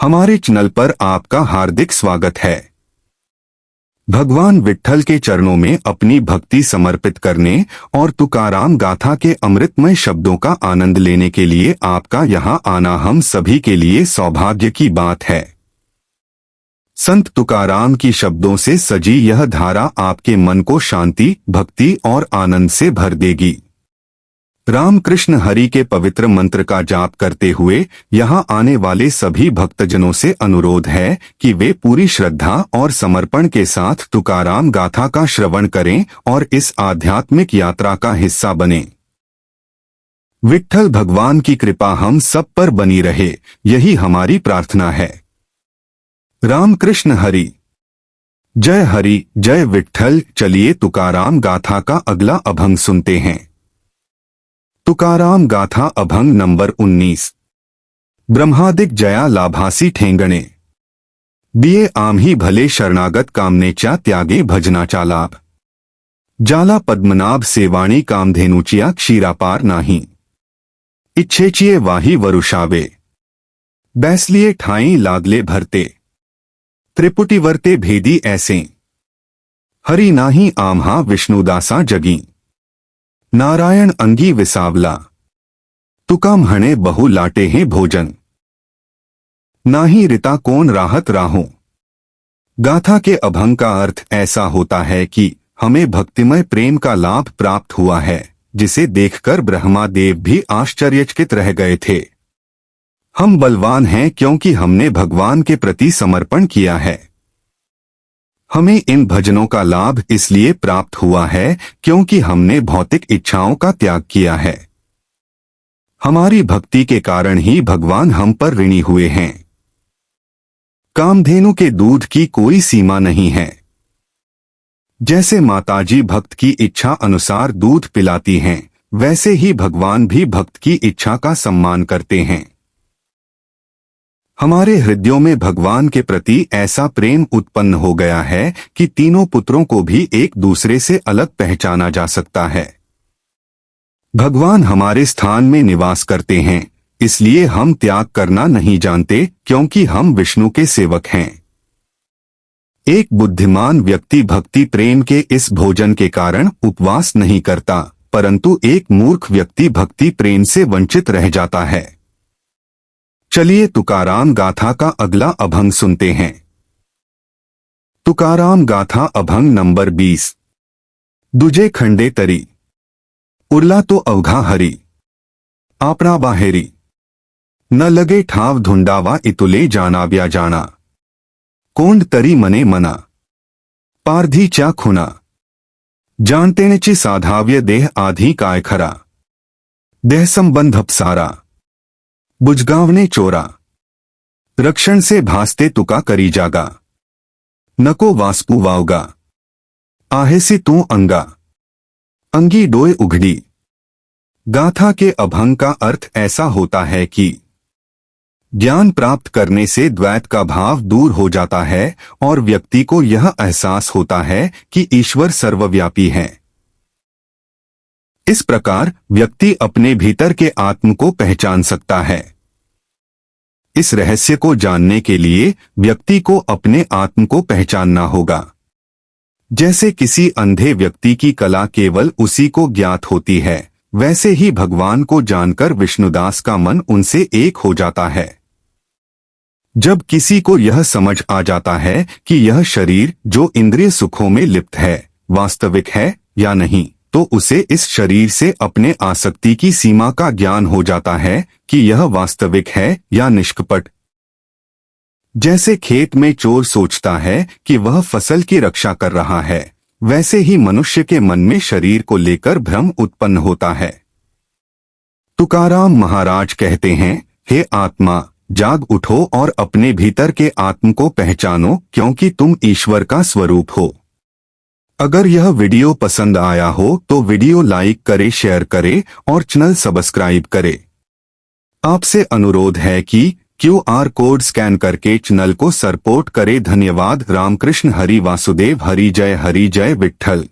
हमारे चैनल पर आपका हार्दिक स्वागत है। भगवान विट्ठल के चरणों में अपनी भक्ति समर्पित करने और तुकाराम गाथा के अमृतमय शब्दों का आनंद लेने के लिए आपका यहां आना हम सभी के लिए सौभाग्य की बात है। संत तुकाराम की शब्दों से सजी यह धारा आपके मन को शांति, भक्ति और आनंद से भर देगी। रामकृष्ण हरि के पवित्र मंत्र का जाप करते हुए यहाँ आने वाले सभी भक्तजनों से अनुरोध है कि वे पूरी श्रद्धा और समर्पण के साथ तुकाराम गाथा का श्रवण करें और इस आध्यात्मिक यात्रा का हिस्सा बनें। विट्ठल भगवान की कृपा हम सब पर बनी रहे, यही हमारी प्रार्थना है। रामकृष्ण हरि। जय विट्ठल। चलिए तुकाराम गाथा का अगला अभंग सुनते हैं। तुकाराम गाथा अभंग नंबर 19। ब्रह्मादिक जया लाभासी ठेंगणे दिए आम्ही भले शरणागत कामनेच्या त्यागे भजनाचा लाभ जाला पद्मनाभ सेवाणी कामधेनुचिया क्षीरापार नाही इच्छेचिये वाही वरुषावे बैसलिये ठाई लागले भरते त्रिपुटीवरते भेदी ऐसे हरि नाही आम्हा विष्णुदासा जगी नारायण अंगी विसावला तुका म्हणे बहु लाटे हैं भोजन नाही रिता कौन राहत राहों। गाथा के अभंग का अर्थ ऐसा होता है कि हमें भक्तिमय प्रेम का लाभ प्राप्त हुआ है, जिसे देखकर ब्रह्मा देव भी आश्चर्यचकित रह गए थे। हम बलवान हैं क्योंकि हमने भगवान के प्रति समर्पण किया है। हमें इन भजनों का लाभ इसलिए प्राप्त हुआ है क्योंकि हमने भौतिक इच्छाओं का त्याग किया है। हमारी भक्ति के कारण ही भगवान हम पर ऋणी हुए हैं। कामधेनु के दूध की कोई सीमा नहीं है। जैसे माताजी भक्त की इच्छा अनुसार दूध पिलाती हैं, वैसे ही भगवान भी भक्त की इच्छा का सम्मान करते हैं। हमारे हृदयों में भगवान के प्रति ऐसा प्रेम उत्पन्न हो गया है कि तीनों पुत्रों को भी एक दूसरे से अलग पहचाना जा सकता है। भगवान हमारे स्थान में निवास करते हैं, इसलिए हम त्याग करना नहीं जानते क्योंकि हम विष्णु के सेवक हैं। एक बुद्धिमान व्यक्ति भक्ति प्रेम के इस भोजन के कारण उपवास नहीं करता, परंतु एक मूर्ख व्यक्ति भक्ति प्रेम से वंचित रह जाता है। चलिए तुकाराम गाथा का अगला अभंग सुनते हैं। तुकाराम गाथा अभंग नंबर 20। दुजे खंडे तरी उरला तो अवघा हरी आपना बाहेरी न लगे ठाव धुंडावा इतुले जानाव्या जाना कोंड तरी मने मना पारधी च्या खुना जानतेनेची साधाव्य देह आधी काय खरा देह संबंध अपसारा बुझगावने चोरा रक्षण से भासते तुका करी जागा नको वास्पू वावगा आहेसी तू अंगा अंगी डोए उघड़ी। गाथा के अभंग का अर्थ ऐसा होता है कि ज्ञान प्राप्त करने से द्वैत का भाव दूर हो जाता है और व्यक्ति को यह एहसास होता है कि ईश्वर सर्वव्यापी है। इस प्रकार व्यक्ति अपने भीतर के आत्म को पहचान सकता है। इस रहस्य को जानने के लिए व्यक्ति को अपने आत्म को पहचानना होगा। जैसे किसी अंधे व्यक्ति की कला केवल उसी को ज्ञात होती है, वैसे ही भगवान को जानकर विष्णुदास का मन उनसे एक हो जाता है। जब किसी को यह समझ आ जाता है कि यह शरीर जो इंद्रिय सुखों में लिप्त है, वास्तविक है या नहीं, तो उसे इस शरीर से अपने आसक्ति की सीमा का ज्ञान हो जाता है कि यह वास्तविक है या निष्कपट। जैसे खेत में चोर सोचता है कि वह फसल की रक्षा कर रहा है, वैसे ही मनुष्य के मन में शरीर को लेकर भ्रम उत्पन्न होता है। तुकाराम महाराज कहते हैं, हे आत्मा, जाग उठो और अपने भीतर के आत्म को पहचानो क्योंकि तुम ईश्वर का स्वरूप हो। अगर यह वीडियो पसंद आया हो तो वीडियो लाइक करे, शेयर करे और चैनल सब्सक्राइब करे। आपसे अनुरोध है कि QR कोड स्कैन करके चैनल को सपोर्ट करे। धन्यवाद। रामकृष्ण हरि वासुदेव। हरि जय विट्ठल।